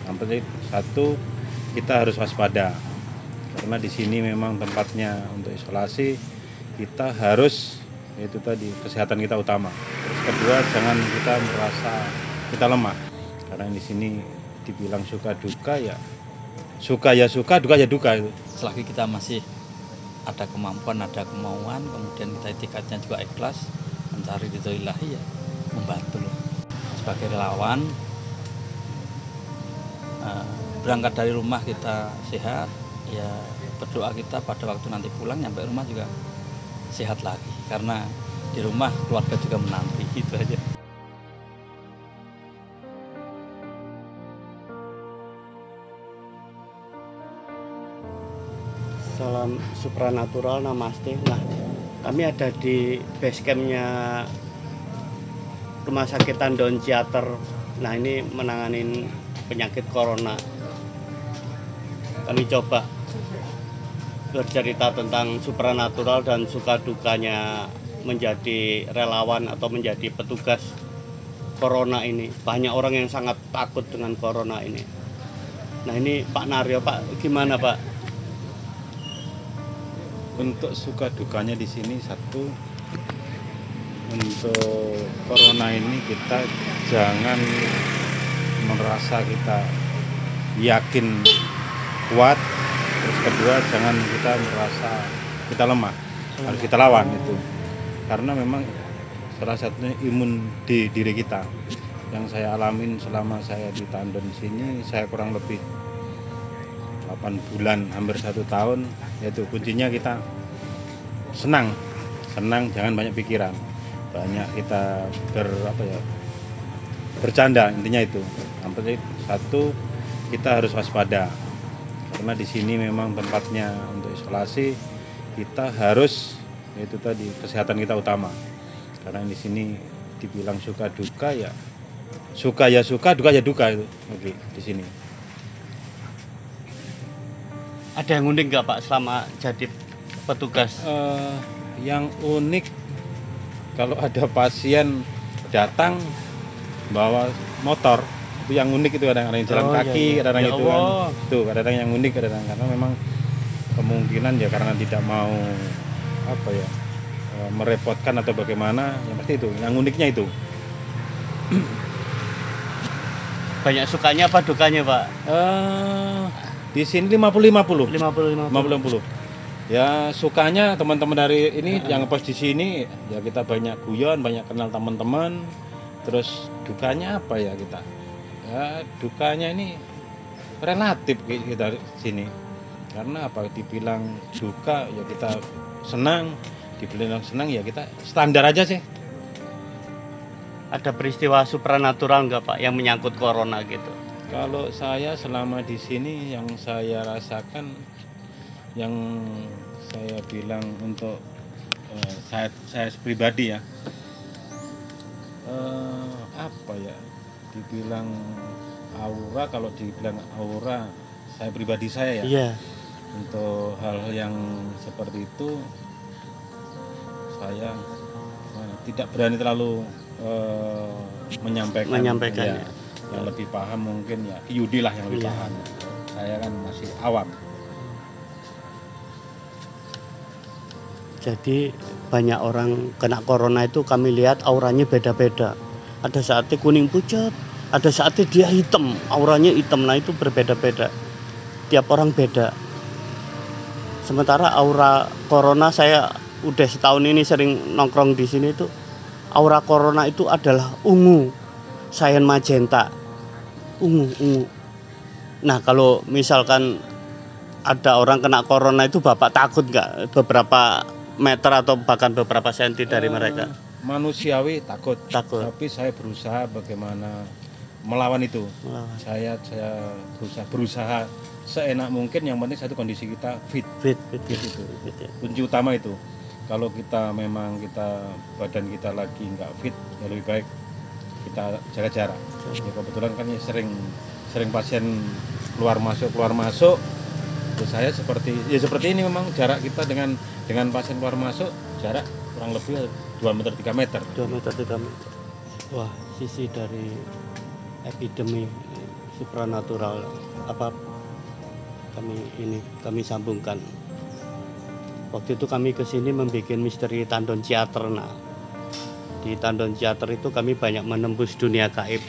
Yang penting satu, kita harus waspada karena di sini memang tempatnya untuk isolasi. Kita harus, itu tadi, kesehatan kita utama. Terus kedua, jangan kita merasa kita lemah karena di sini dibilang suka duka ya suka, duka ya duka itu. Selagi kita masih ada kemampuan, ada kemauan, kemudian kita itikadnya juga ikhlas mencari ridho ilahi, ya membantu loh. Sebagai relawan, berangkat dari rumah kita sehat, ya berdoa kita pada waktu nanti pulang nyampe rumah juga sehat lagi, karena di rumah keluarga juga menanti, gitu aja. Salam supranatural, namaste. Nah, kami ada di base campnya Rumah Sakit Tandon Ciater. Nah, ini menangani penyakit corona. Kami coba bercerita tentang supranatural dan suka dukanya menjadi relawan atau menjadi petugas corona ini. Banyak orang yang sangat takut dengan corona ini. Nah, ini Pak Naryo, Pak, gimana Pak? Untuk suka dukanya di sini, satu, untuk corona ini kita jangan merasa kita yakin kuat. Terus kedua, jangan kita merasa kita lemah, harus kita lawan itu. Karena memang salah satunya imun di diri kita. Yang saya alamin selama saya di Tandon sini, saya kurang lebih 8 bulan, hampir 1 tahun, yaitu kuncinya kita senang, jangan banyak pikiran, banyak kita bercanda, intinya itu. Yang penting satu, kita harus waspada karena di sini memang tempatnya untuk isolasi. Kita harus, itu tadi, kesehatan kita utama. Karena di sini dibilang suka duka ya suka, duka ya duka itu. Oke, di sini. Ada yang unik nggak Pak selama jadi petugas? Yang unik, kalau ada pasien datang bawa motor, itu yang unik. Itu kadang-kadang yang jalan kaki, iya. kadang-kadang Ya itu Allah. kan. Itu kadang-kadang yang unik, kadang-kadang karena memang kemungkinan ya karena tidak mau merepotkan atau bagaimana, yang pasti itu yang uniknya itu. Banyak sukanya apa dukanya Pak? Di sini 50-50. 50-50. Ya sukanya teman-teman dari ini yang ngepost di sini, ya kita banyak guyon, banyak kenal teman-teman. Terus dukanya apa ya kita? Ya dukanya ini relatif kita di sini. Karena apa, dibilang duka ya kita senang, dibilang senang ya kita standar aja sih. Ada peristiwa supranatural nggak Pak yang menyangkut corona gitu? Kalau saya selama di sini yang saya rasakan, yang saya bilang untuk saya pribadi ya, dibilang aura, kalau dibilang aura saya pribadi saya ya, Iya. untuk hal-hal yang seperti itu saya tidak berani terlalu menyampaikan. Ya, yang lebih paham mungkin ya Yudi lah yang lebih paham. Saya kan masih awam. Jadi banyak orang kena corona itu kami lihat auranya beda-beda. Ada saatnya kuning pucat, ada saatnya dia hitam, auranya hitam. Nah itu berbeda-beda. Tiap orang beda. Sementara aura corona, saya udah setahun ini sering nongkrong di sini tuh, aura corona itu adalah ungu, cyan magenta, ungu. Nah kalau misalkan ada orang kena corona itu Bapak takut nggak beberapa meter atau bahkan beberapa senti dari mereka? Manusiawi takut. Tapi saya berusaha bagaimana melawan itu. Saya berusaha seenak mungkin. Yang penting satu, kondisi kita fit itu. Kunci utama itu. Kalau kita memang badan kita lagi nggak fit, ya lebih baik kita jaga jarak. Ya, kebetulan kan ya sering pasien keluar masuk. Terus saya seperti ini, memang jarak kita dengan pasien keluar masuk jarak kurang lebih 2 meter 3 meter. 2 meter 3 meter. Wah, sisi dari epidemi supranatural apa kami sambungkan. Waktu itu kami ke sini membuat misteri Tandon Theater. Nah, di Tandon Theater itu kami banyak menembus dunia gaib,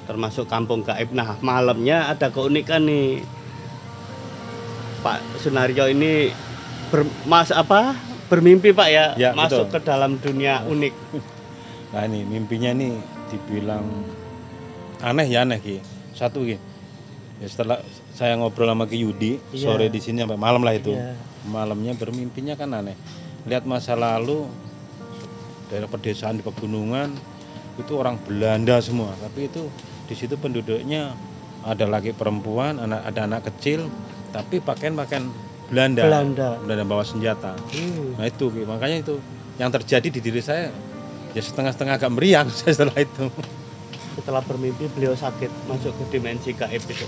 termasuk kampung gaib. Nah, malamnya ada keunikan nih. Pak Sunario ini bermimpi Pak ya, Ya, masuk betul. ke dalam dunia unik. Nah ini mimpinya ini dibilang aneh Ki. Satu Ki. Ya, setelah saya ngobrol sama Ki Yudi sore di sini sampai malam lah itu. Iya. Malamnya bermimpinya kan aneh. Lihat masa lalu daerah pedesaan di pegunungan itu orang Belanda semua, tapi itu di situ penduduknya ada laki perempuan, ada anak kecil, tapi pakaian Belanda bawa senjata. Nah itu Ki. Makanya itu yang terjadi di diri saya ya setengah-setengah agak meriang setelah itu. Setelah bermimpi beliau sakit masuk ke dimensi gaib itu.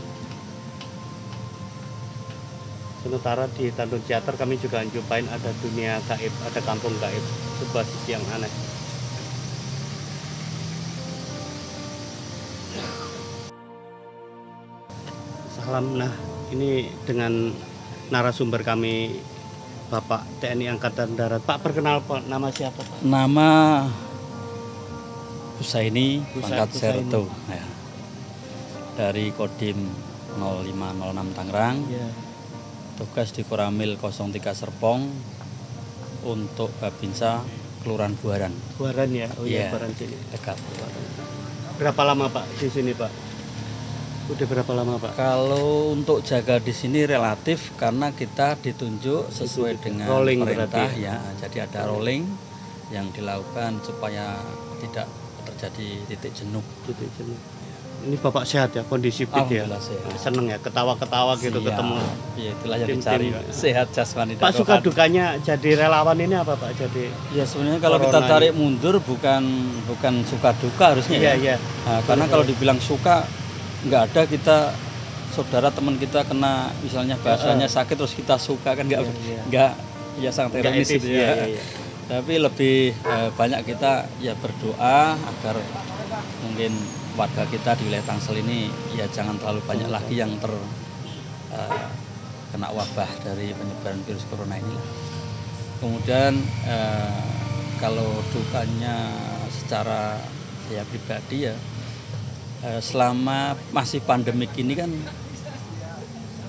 Sementara di Tandun Theater kami juga jumpain ada dunia gaib, ada kampung gaib, sebuah sisi yang aneh. Salam. Nah, ini dengan narasumber kami Bapak TNI Angkatan Darat. Pak, perkenalkan nama siapa Pak? Nama Husaini Pangkat Serto ya. Dari Kodim 0506 Tangerang. Ya. Tugas di Koramil 03 Serpong untuk Babinsa Kelurahan Buaran. Buaran ya. Oh iya, Ya, Buaran sini. dekat. Berapa lama Pak di sini Pak? Udah berapa lama Pak? Kalau untuk jaga di sini relatif karena kita ditunjuk sesuai dengan rolling perintah berarti ya. Jadi ada rolling yang dilakukan supaya tidak terjadi titik jenuh. Titik jenuh. Ini Bapak sehat ya, kondisi fit ya? Alhamdulillah sehat. Seneng ya, ketawa-ketawa gitu Siap. ketemu. Ya itulah yang tim-tim. dicari Pak. Sehat jasmani dan Pak, suka rohani. dukanya jadi relawan ini apa Pak? Jadi Ya sebenarnya kalau kita Corona tarik ini. mundur bukan suka duka harusnya iya ya. iya. Nah, karena kalau dibilang suka nggak ada kita saudara teman kita kena misalnya bahasanya sakit terus kita suka kan Iya. nggak ya sangat Nggak ironis etis, gitu iya, ya. iya, iya. Tapi lebih banyak kita ya berdoa agar mungkin warga kita di wilayah Tangsel ini ya jangan terlalu banyak lagi yang kena wabah dari penyebaran virus corona ini. Kemudian kalau dukanya secara saya pribadi ya selama masih pandemik ini kan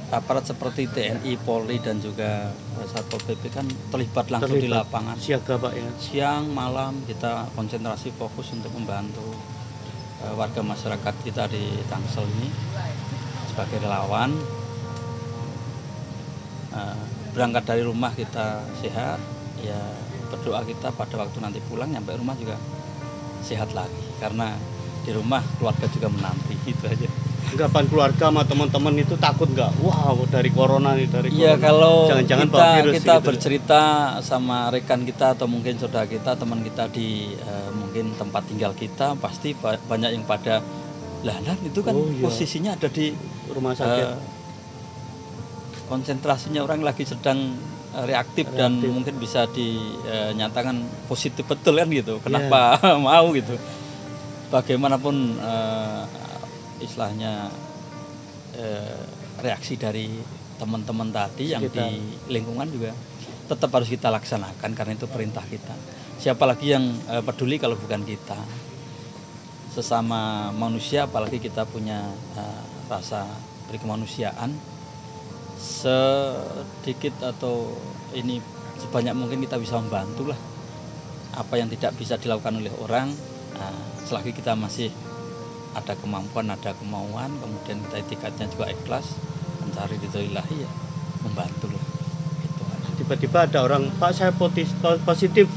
aparat seperti TNI, Polri dan juga Satpol PP kan terlibat langsung di lapangan. Siaga Pak ya. Siang malam kita konsentrasi fokus untuk membantu warga masyarakat kita di Tangsel ini sebagai relawan. Berangkat dari rumah kita sehat, ya berdoa kita pada waktu nanti pulang nyampe rumah juga sehat lagi karena di rumah keluarga juga menanti itu aja. Anggapan keluarga sama teman-teman itu takut nggak? Wow, dari corona nih, dari Iya, corona. kalau Jangan-jangan bawa virus kita gitu. bercerita sama rekan kita atau mungkin saudara kita, teman kita di mungkin tempat tinggal kita, pasti banyak yang pada lah itu kan Oh, iya. posisinya ada di Rumah sakit. konsentrasinya orang lagi sedang reaktif dan mungkin bisa dinyatakan positif betul kan gitu. Kenapa mau gitu? Bagaimanapun istilahnya reaksi dari teman-teman tadi yang di lingkungan juga tetap harus kita laksanakan karena itu perintah kita. Siapa lagi yang peduli kalau bukan kita? Sesama manusia apalagi kita punya rasa berkemanusiaan, sedikit atau ini sebanyak mungkin kita bisa membantu lah apa yang tidak bisa dilakukan oleh orang. Selagi kita masih ada kemampuan, ada kemauan, kemudian kita etikatnya juga ikhlas mencari ridho ilahi ya membantu lah gitu. Tiba-tiba ada orang, Pak saya positif,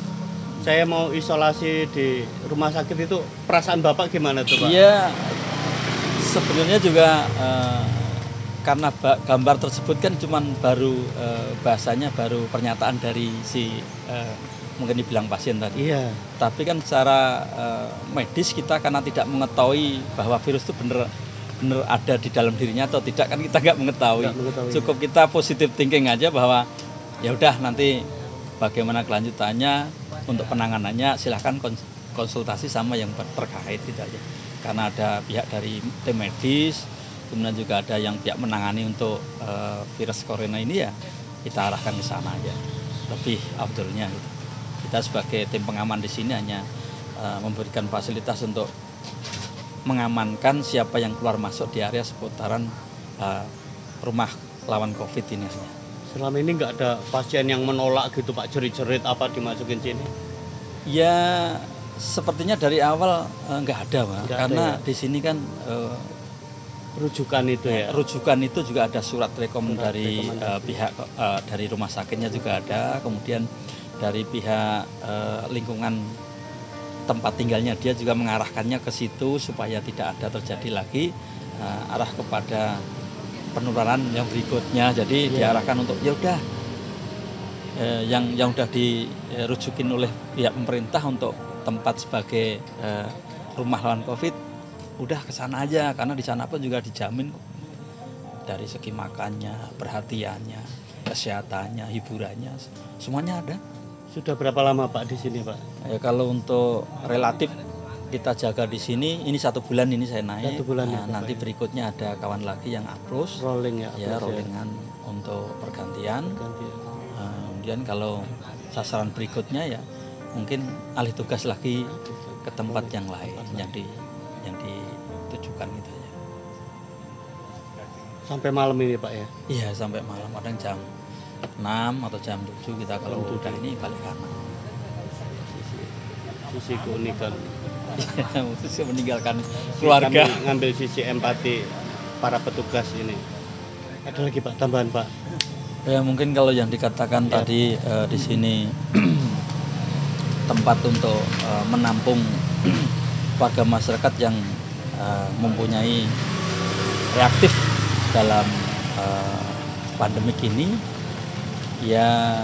saya mau isolasi di rumah sakit, itu perasaan Bapak gimana tuh Pak? Iya, sebenarnya juga karena gambar tersebut kan cuman baru bahasanya baru pernyataan dari si mungkin dibilang pasien tadi. Iya. Tapi kan secara medis kita karena tidak mengetahui bahwa virus itu benar ada di dalam dirinya atau tidak kan kita nggak mengetahui. Cukup kita positive thinking aja bahwa ya udah nanti bagaimana kelanjutannya untuk penanganannya silahkan konsultasi sama yang terkait gitu aja. Karena ada pihak dari tim medis kemudian juga ada yang pihak menangani untuk virus corona ini, ya kita arahkan ke sana aja lebih afdolnya gitu. Kita sebagai tim pengaman di sini hanya memberikan fasilitas untuk mengamankan siapa yang keluar masuk di area seputaran rumah lawan COVID ini. Selama ini nggak ada pasien yang menolak gitu Pak, jerit-jerit apa dimasukin sini? Ya sepertinya dari awal nggak ada Pak, karena ya? di sini kan Rujukan itu ya? Rujukan itu juga ada surat dari pihak dari rumah sakitnya juga ada, kemudian dari pihak lingkungan tempat tinggalnya dia juga mengarahkannya ke situ supaya tidak ada terjadi lagi arah kepada penularan yang berikutnya. Jadi diarahkan untuk ya udah yang udah dirujukin oleh pihak pemerintah untuk tempat sebagai rumah lawan COVID, udah ke sana aja, karena di sana pun juga dijamin dari segi makannya, perhatiannya, kesehatannya, hiburannya, semuanya ada. Sudah berapa lama Pak di sini Pak? Ya, kalau untuk relatif kita jaga di sini, ini 1 bulan ini saya naik. 1 bulan nah, nanti berikutnya ada kawan lagi yang approach. Rolling ya? Rollingan untuk pergantian. Kemudian kalau sasaran berikutnya ya mungkin alih tugas lagi ke tempat yang lain yang ditujukan gitu ya. Sampai malam ini Pak ya? Iya, sampai malam, kadang jam 6 atau jam 7 kita kalau udah ini balik kanan. Sisi keunikan. Sisi meninggalkan keluarga. Kami ngambil sisi empati para petugas ini. Ada lagi Pak tambahan Pak? Ya mungkin kalau yang dikatakan tadi di sini tempat untuk menampung warga masyarakat yang mempunyai reaktif dalam pandemik ini, ya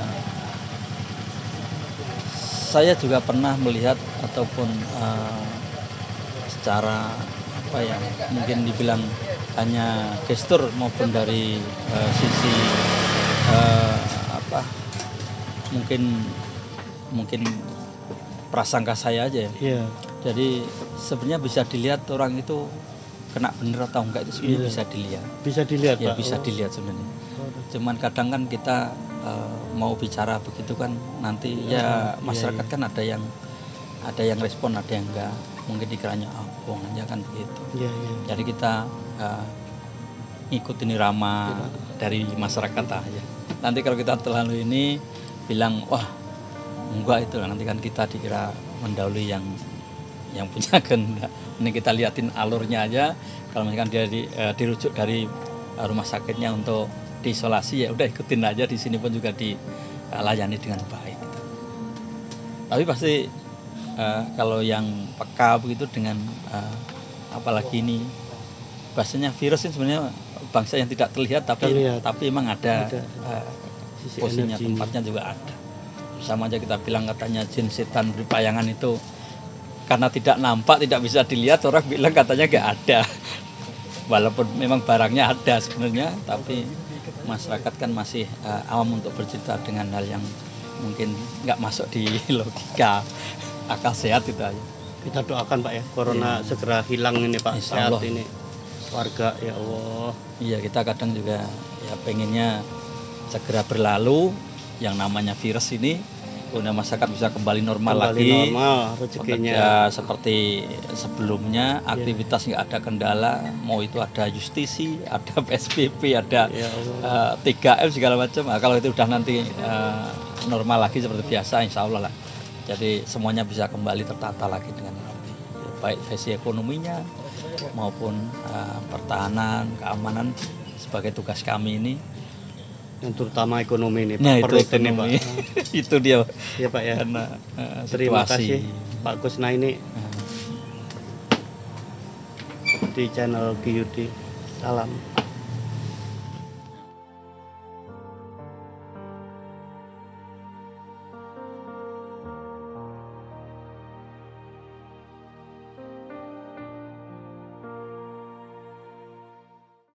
saya juga pernah melihat ataupun secara apa ya, mungkin dibilang hanya gestur maupun dari sisi mungkin prasangka saya aja ya. Iya. Jadi sebenarnya bisa dilihat orang itu kena bener atau enggak itu sebenarnya bisa dilihat. Bisa dilihat ya, Pak? Bisa dilihat sebenarnya. Cuman kadang kan kita mau bicara begitu kan nanti ya masyarakat kan ada yang respon, ada yang enggak. Mungkin dikiranya bohongannya kan begitu. Iya. Jadi kita ngikutin irama dari masyarakat aja. Nanti kalau kita terlalu ini bilang wah enggak itu, nanti kan kita dikira mendahului yang punya kehendak. Ini kita liatin alurnya aja. Kalau misalkan dia dirujuk dari rumah sakitnya untuk diisolasi, ya udah ikutin aja. Di sini pun juga dilayani dengan baik. Tapi pasti kalau yang peka begitu dengan apalagi ini bahasanya virus ini sebenarnya bangsa yang tidak terlihat tapi memang ada posisinya, tempatnya juga ada. Sama aja kita bilang katanya jin setan berpayangan itu karena tidak nampak, tidak bisa dilihat, orang bilang katanya nggak ada. Walaupun memang barangnya ada sebenarnya, tapi masyarakat kan masih awam untuk bercerita dengan hal yang mungkin nggak masuk di logika akal sehat itu aja. Kita doakan Pak ya, corona segera hilang ini Pak, sehat ini warga, ya Allah. Iya, kita kadang juga ya pengennya segera berlalu yang namanya virus ini, kemudian masyarakat bisa kembali normal lagi, rezekinya seperti sebelumnya, aktivitas nggak ada kendala, mau itu ada justisi, ada PSBB, ada 3M segala macam. Nah, kalau itu udah nanti normal lagi seperti biasa, insya Allah lah. Jadi semuanya bisa kembali tertata lagi dengan rapi, baik sisi ekonominya maupun pertahanan, keamanan sebagai tugas kami ini. Yang terutama ekonomi ini Pak. Nah, itu ekonomi. Itu dia ya Pak ya. Karena terima kasih Pak Kusnaini di channel QUD. Salam.